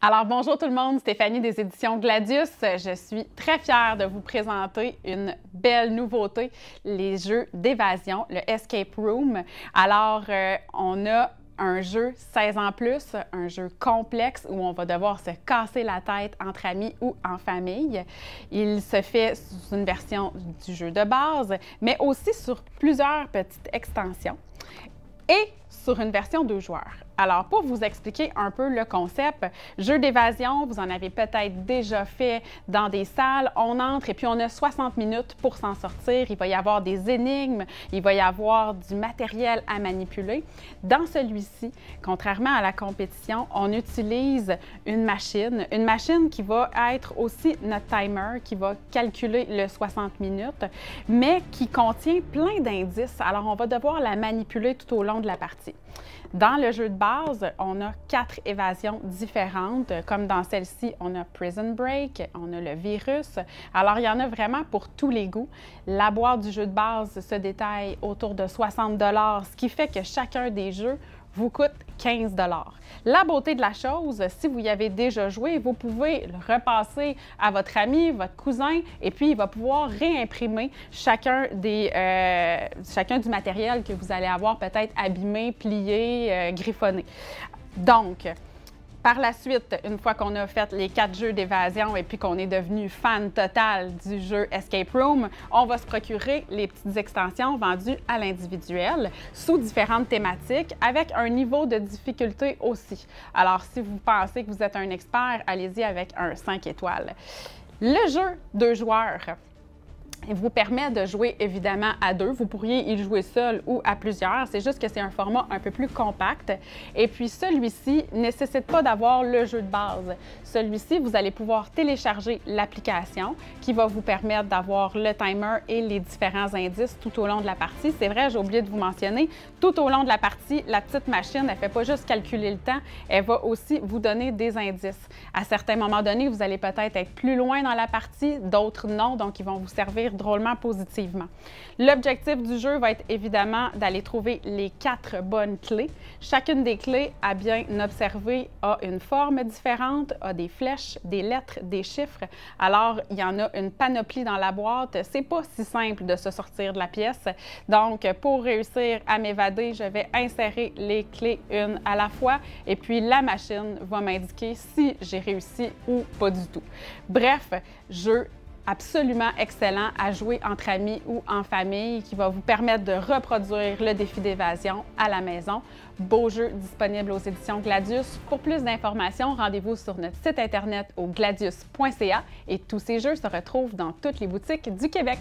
Alors bonjour tout le monde, Stéphanie des éditions Gladius. Je suis très fière de vous présenter une belle nouveauté, les jeux d'évasion, le Escape Room. Alors on a un jeu 16 ans plus, un jeu complexe où on va devoir se casser la tête entre amis ou en famille. Il se fait sous une version du jeu de base, mais aussi sur plusieurs petites extensions et sur une version 2 joueurs. Alors, pour vous expliquer un peu le concept, jeu d'évasion, vous en avez peut-être déjà fait dans des salles. On entre et puis on a 60 minutes pour s'en sortir. Il va y avoir des énigmes, il va y avoir du matériel à manipuler. Dans celui-ci, contrairement à la compétition, on utilise une machine qui va être aussi notre timer, qui va calculer le 60 minutes, mais qui contient plein d'indices. Alors, on va devoir la manipuler tout au long de la partie. Dans le jeu de base, on a 4 évasions différentes. Comme dans celle-ci, on a Prison Break, on a le virus. Alors, il y en a vraiment pour tous les goûts. La boîte du jeu de base se détaille autour de 60 $, ce qui fait que chacun des jeux vous coûte 15 $. La beauté de la chose, si vous y avez déjà joué, vous pouvez le repasser à votre ami, votre cousin, et puis il va pouvoir réimprimer chacun du matériel que vous allez avoir peut-être abîmé, plié, griffonné. Donc, par la suite, une fois qu'on a fait les 4 jeux d'évasion et puis qu'on est devenu fan total du jeu Escape Room, on va se procurer les petites extensions vendues à l'individuel sous différentes thématiques avec un niveau de difficulté aussi. Alors, si vous pensez que vous êtes un expert, allez-y avec un 5 étoiles. Le jeu 2 joueurs vous permet de jouer évidemment à 2. Vous pourriez y jouer seul ou à plusieurs. C'est juste que c'est un format un peu plus compact. Et puis celui-ci ne nécessite pas d'avoir le jeu de base. Celui-ci, vous allez pouvoir télécharger l'application qui va vous permettre d'avoir le timer et les différents indices tout au long de la partie. C'est vrai, j'ai oublié de vous mentionner, tout au long de la partie, la petite machine, elle ne fait pas juste calculer le temps, elle va aussi vous donner des indices. À certains moments donnés, vous allez peut-être être plus loin dans la partie, d'autres non, donc ils vont vous servir drôlement positivement. L'objectif du jeu va être évidemment d'aller trouver les 4 bonnes clés. Chacune des clés, à bien observer, a une forme différente, a des flèches, des lettres, des chiffres. Alors, il y en a une panoplie dans la boîte. C'est pas si simple de se sortir de la pièce. Donc, pour réussir à m'évader, je vais insérer les clés une à la fois et puis la machine va m'indiquer si j'ai réussi ou pas du tout. Bref, jeu absolument excellent à jouer entre amis ou en famille qui va vous permettre de reproduire le défi d'évasion à la maison. Beau jeu disponible aux éditions Gladius. Pour plus d'informations, rendez-vous sur notre site internet au gladius.ca et tous ces jeux se retrouvent dans toutes les boutiques du Québec.